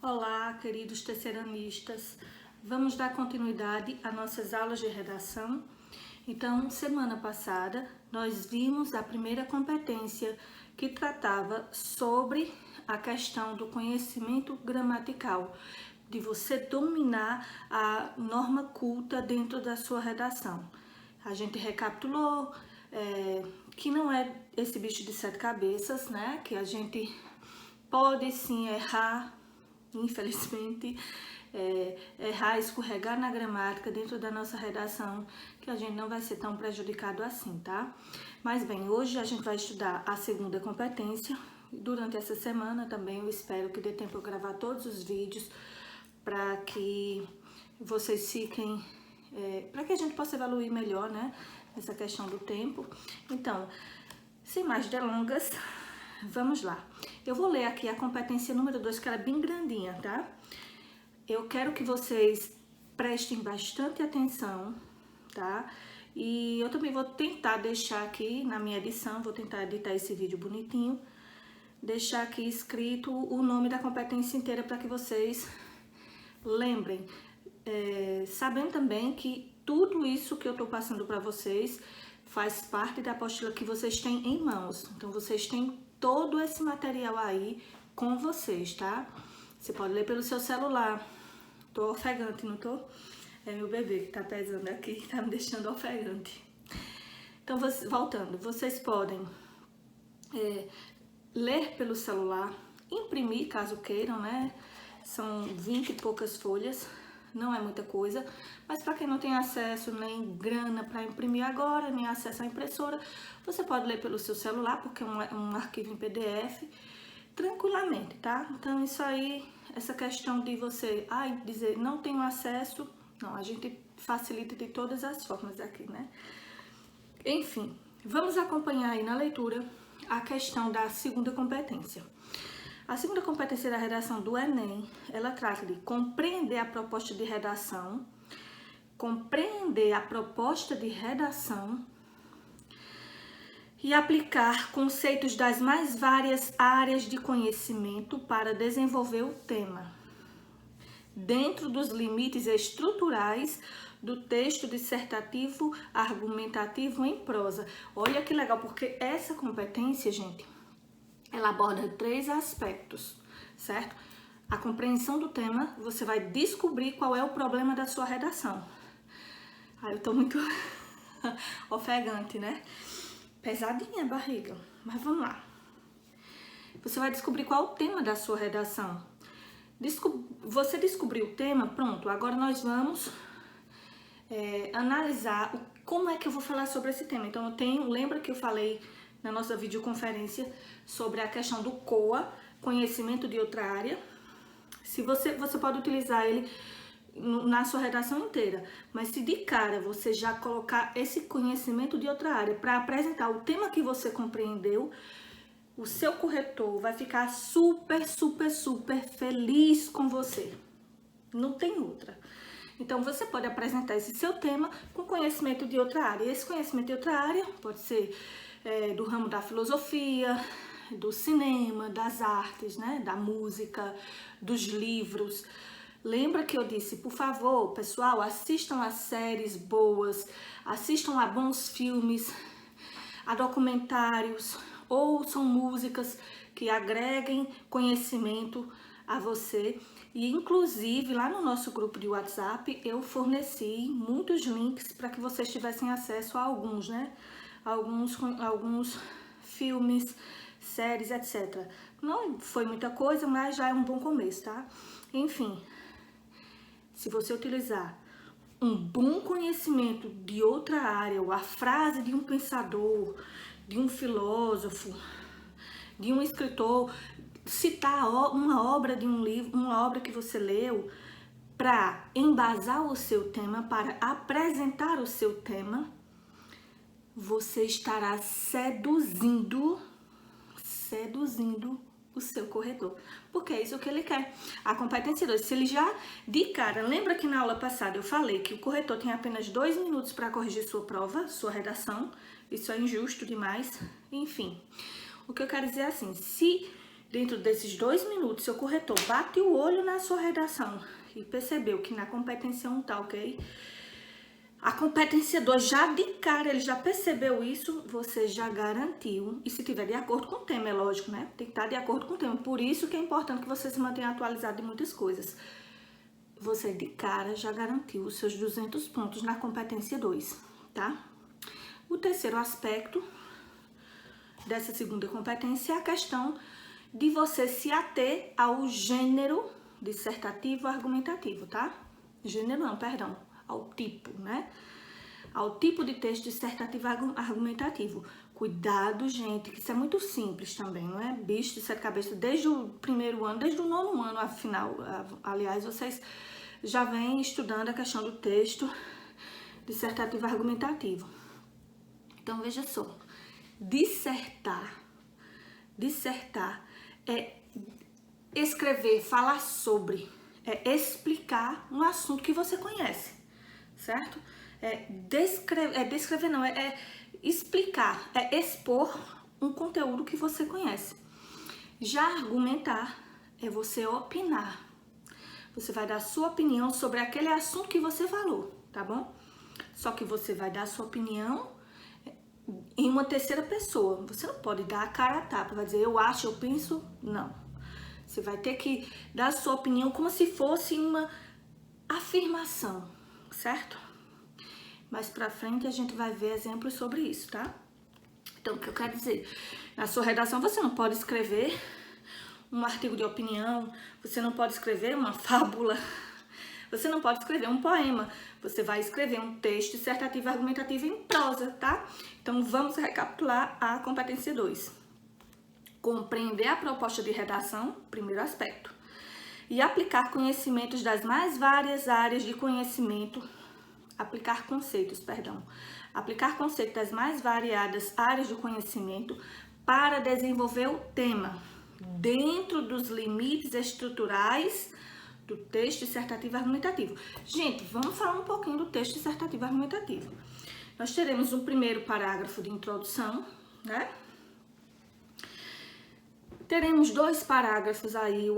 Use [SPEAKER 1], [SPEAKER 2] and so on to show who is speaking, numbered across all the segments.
[SPEAKER 1] Olá, queridos terceiranistas. Vamos dar continuidade às nossas aulas de redação. Então, semana passada, nós vimos a primeira competência que tratava sobre a questão do conhecimento gramatical, de você dominar a norma culta dentro da sua redação. A gente recapitulou que não é esse bicho de sete cabeças, né? Que a gente pode sim errar, infelizmente, errar, escorregar na gramática dentro da nossa redação, que a gente não vai ser tão prejudicado assim, tá? Mas bem, hoje a gente vai estudar a segunda competência. Durante essa semana também eu espero que dê tempo eu gravar todos os vídeos para que vocês fiquem, para que a gente possa evoluir melhor, né? Essa questão do tempo. Então, sem mais delongas, vamos lá. Eu vou ler aqui a competência número 2, que ela é bem grandinha, tá? Eu quero que vocês prestem bastante atenção, tá? E eu também vou tentar deixar aqui na minha edição, vou tentar editar esse vídeo bonitinho, deixar aqui escrito o nome da competência inteira para que vocês lembrem. Sabendo também que tudo isso que eu tô passando para vocês faz parte da apostila que vocês têm em mãos. Então, vocês têm todo esse material aí com vocês, tá? Você pode ler pelo seu celular. Tô ofegante, não tô? É meu bebê que tá pesando aqui, tá me deixando ofegante. Então, voltando, vocês podem ler pelo celular, imprimir caso queiram, né? São 20 e poucas folhas, não é muita coisa, mas para quem não tem acesso nem grana para imprimir agora, nem acesso à impressora, você pode ler pelo seu celular, porque é um arquivo em PDF, tranquilamente, tá? Então isso aí, essa questão de você dizer não tenho acesso, não, a gente facilita de todas as formas aqui, né? Enfim, vamos acompanhar aí na leitura a questão da segunda competência. A segunda competência da redação do Enem, ela trata de compreender a proposta de redação, e aplicar conceitos das mais várias áreas de conhecimento para desenvolver o tema, dentro dos limites estruturais do texto dissertativo argumentativo em prosa. Olha que legal, porque essa competência, gente, ela aborda 3 aspectos, certo? A compreensão do tema, você vai descobrir qual é o problema da sua redação. Eu tô muito ofegante, né? Pesadinha a barriga, mas vamos lá. Você vai descobrir qual é o tema da sua redação. Você descobriu o tema, pronto, agora nós vamos analisar como é que eu vou falar sobre esse tema. Então, lembra que eu falei na nossa videoconferência sobre a questão do COA, conhecimento de outra área. Se você pode utilizar ele na sua redação inteira, mas se de cara você já colocar esse conhecimento de outra área para apresentar o tema que você compreendeu, o seu corretor vai ficar super, super, super feliz com você. Não tem outra. Então, você pode apresentar esse seu tema com conhecimento de outra área. Esse conhecimento de outra área pode ser do ramo da filosofia, do cinema, das artes, né? Da música, dos livros. Lembra que eu disse, por favor, pessoal, assistam a séries boas, assistam a bons filmes, a documentários, ouçam músicas que agreguem conhecimento a você. E inclusive lá no nosso grupo de WhatsApp eu forneci muitos links para que vocês tivessem acesso a alguns, né? Alguns filmes, séries, etc. Não foi muita coisa, mas já é um bom começo, tá? Enfim, se você utilizar um bom conhecimento de outra área, ou a frase de um pensador, de um filósofo, de um escritor, citar uma obra de um livro, uma obra que você leu, para embasar o seu tema, para apresentar o seu tema, você estará seduzindo o seu corretor, porque é isso que ele quer. A competência 2, se ele já de cara, lembra que na aula passada eu falei que o corretor tem apenas 2 minutos para corrigir sua prova, sua redação, isso é injusto demais, enfim. O que eu quero dizer é assim, se dentro desses 2 minutos, seu corretor bate o olho na sua redação e percebeu que na competência 1 tá ok, a competência 2 já de cara, ele já percebeu isso, você já garantiu. E se tiver de acordo com o tema, é lógico, né? Tem que estar de acordo com o tema. Por isso que é importante que você se mantenha atualizado de muitas coisas. Você de cara já garantiu os seus 200 pontos na competência 2, tá? O terceiro aspecto dessa segunda competência é a questão de você se ater ao gênero dissertativo argumentativo, tá? Gênero não, perdão. Ao tipo, né? Ao tipo de texto dissertativo argumentativo. Cuidado, gente, que isso é muito simples também, não é bicho de sete cabeças desde o primeiro ano, desde o 9º ano, afinal, aliás, vocês já vêm estudando a questão do texto dissertativo argumentativo. Então, veja só, dissertar é escrever, falar sobre, é explicar um assunto que você conhece. Certo? Descrever não, é explicar, é expor um conteúdo que você conhece. Já argumentar é você opinar. Você vai dar sua opinião sobre aquele assunto que você falou, tá bom? Só que você vai dar sua opinião em uma terceira pessoa. Você não pode dar a cara a tapa, vai dizer eu acho, eu penso, não. Você vai ter que dar sua opinião como se fosse uma afirmação, certo? Mais pra frente a gente vai ver exemplos sobre isso, tá? Então, o que eu quero dizer? Na sua redação você não pode escrever um artigo de opinião, você não pode escrever uma fábula, você não pode escrever um poema, você vai escrever um texto dissertativo argumentativo em prosa, tá? Então, vamos recapitular a competência 2. Compreender a proposta de redação, primeiro aspecto. E aplicar conhecimentos das mais várias áreas de conhecimento, aplicar conceitos das mais variadas áreas do conhecimento para desenvolver o tema dentro dos limites estruturais do texto dissertativo argumentativo. Gente, vamos falar um pouquinho do texto dissertativo argumentativo. Nós teremos um primeiro parágrafo de introdução, né? Teremos 2 parágrafos aí,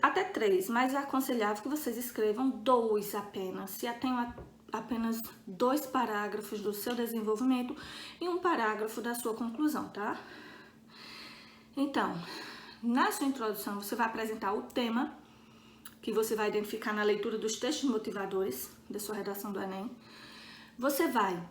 [SPEAKER 1] até 3, mas é aconselhável que vocês escrevam 2 apenas. Se tenham apenas 2 parágrafos do seu desenvolvimento e um parágrafo da sua conclusão, tá? Então, na sua introdução, você vai apresentar o tema, que você vai identificar na leitura dos textos motivadores da sua redação do Enem. Você vai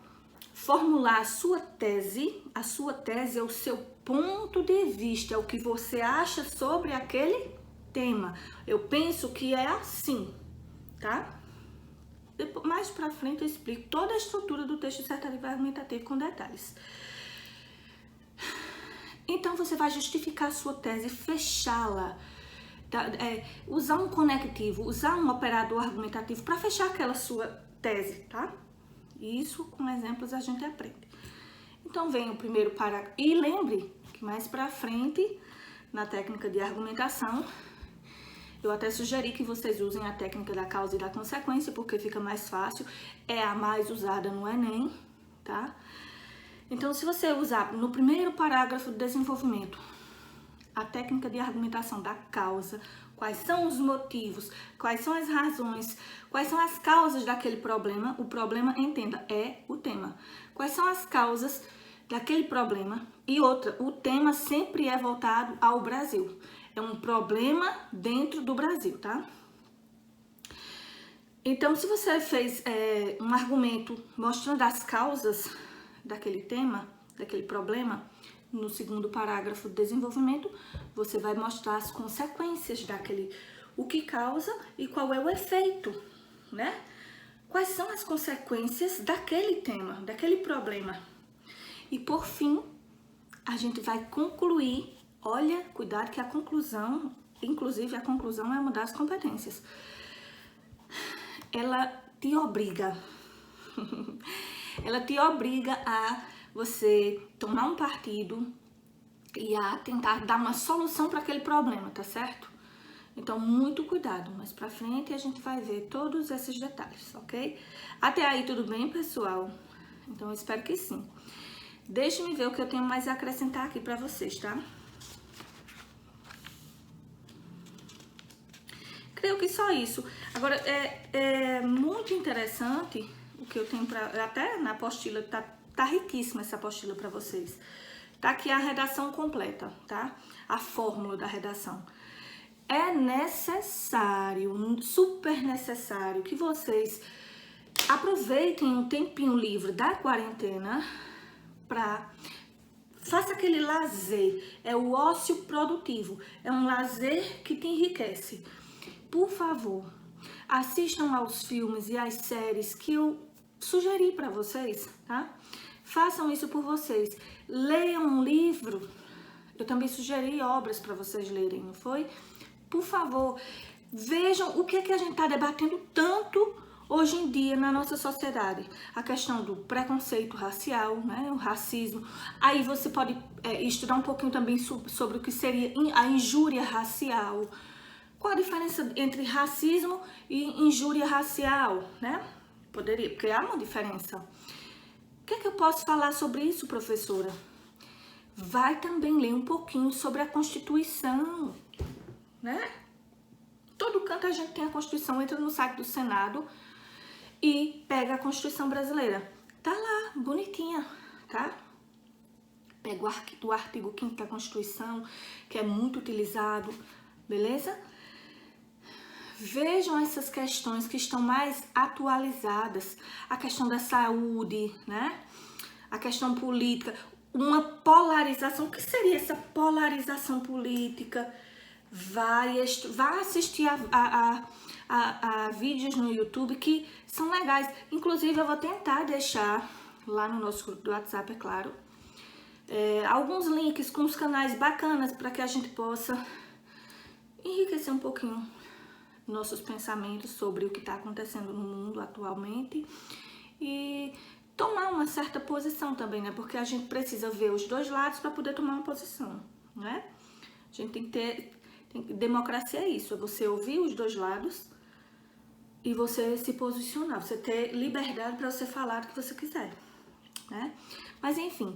[SPEAKER 1] formular a sua tese é o seu ponto de vista, é o que você acha sobre aquele tema. Eu penso que é assim, tá? Depois, mais pra frente eu explico toda a estrutura do texto dissertativo argumentativo com detalhes. Então, você vai justificar a sua tese, fechá-la, usar um conectivo, usar um operador argumentativo para fechar aquela sua tese, tá? Isso, com exemplos, a gente aprende. Então, vem o primeiro parágrafo. E lembre que mais pra frente, na técnica de argumentação, eu até sugeri que vocês usem a técnica da causa e da consequência, porque fica mais fácil, é a mais usada no Enem, tá? Então, se você usar no primeiro parágrafo do desenvolvimento a técnica de argumentação da causa, quais são os motivos, quais são as razões, quais são as causas daquele problema, o problema, entenda, é o tema. Quais são as causas daquele problema? E outra, o tema sempre é voltado ao Brasil. É um problema dentro do Brasil, tá? Então, se você fez um argumento mostrando as causas daquele tema, daquele problema, no segundo parágrafo do desenvolvimento, você vai mostrar as consequências daquele, o que causa e qual é o efeito, né? Quais são as consequências daquele tema, daquele problema. E por fim, a gente vai concluir, olha, cuidado que a conclusão, inclusive a conclusão é uma das competências. Ela te obriga, ela te obriga a você tomar um partido e a tentar dar uma solução para aquele problema, tá certo? Então, muito cuidado, mas pra frente a gente vai ver todos esses detalhes, ok? Até aí, tudo bem, pessoal? Então, eu espero que sim. Deixe-me ver o que eu tenho mais a acrescentar aqui pra vocês, tá? creio que só isso. Agora, é muito interessante o que eu tenho para... Até na apostila, tá riquíssima essa apostila para vocês. Tá aqui a redação completa, tá? A fórmula da redação. É necessário, super necessário, que vocês aproveitem um tempinho livre da quarentena para... Faça aquele lazer, é o ócio produtivo, é um lazer que te enriquece. Por favor, assistam aos filmes e às séries que eu sugeri para vocês, tá? Façam isso por vocês. Leiam um livro, eu também sugeri obras para vocês lerem, não foi? Por favor, vejam o que é que a gente está debatendo tanto hoje em dia na nossa sociedade. A questão do preconceito racial, né? O racismo. Aí você pode estudar um pouquinho também sobre o que seria a injúria racial. Qual a diferença entre racismo e injúria racial, né? Poderia criar uma diferença. O que é que eu posso falar sobre isso, professora? Vai também ler um pouquinho sobre a Constituição, né? Todo canto a gente tem a Constituição, entra no site do Senado e pega a Constituição brasileira. Tá lá, bonitinha, tá? Pega o artigo 5º da Constituição, que é muito utilizado, beleza? Vejam essas questões que estão mais atualizadas. A questão da saúde, né? A questão política. Uma polarização. O que seria essa polarização política? Vai assistir a vídeos no YouTube que são legais. Inclusive, eu vou tentar deixar lá no nosso grupo do WhatsApp, é claro, alguns links com os canais bacanas para que a gente possa enriquecer um pouquinho nossos pensamentos sobre o que está acontecendo no mundo atualmente e tomar uma certa posição também, né? Porque a gente precisa ver os dois lados para poder tomar uma posição, né? A gente tem que ter... Democracia é isso, é você ouvir os dois lados e você se posicionar, você ter liberdade para você falar o que você quiser, né? Mas enfim,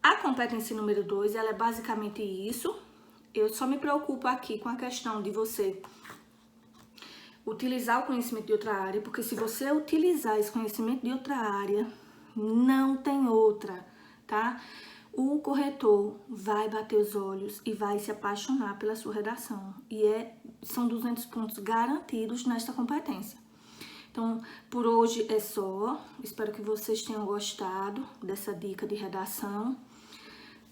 [SPEAKER 1] a competência número 2, ela é basicamente isso. Eu só me preocupo aqui com a questão de você utilizar o conhecimento de outra área, porque se você utilizar esse conhecimento de outra área, não tem outra, tá? O corretor vai bater os olhos e vai se apaixonar pela sua redação. E são 200 pontos garantidos nesta competência. Então, por hoje é só. Espero que vocês tenham gostado dessa dica de redação.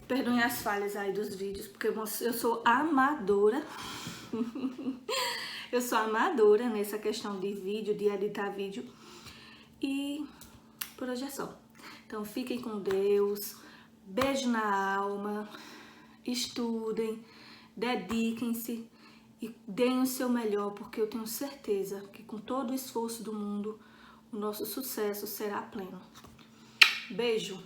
[SPEAKER 1] Perdoem as falhas aí dos vídeos, porque eu sou amadora. Eu sou amadora nessa questão de vídeo, de editar vídeo. E por hoje é só. Então, fiquem com Deus. Beijo na alma, estudem, dediquem-se e deem o seu melhor, porque eu tenho certeza que com todo o esforço do mundo, o nosso sucesso será pleno. Beijo!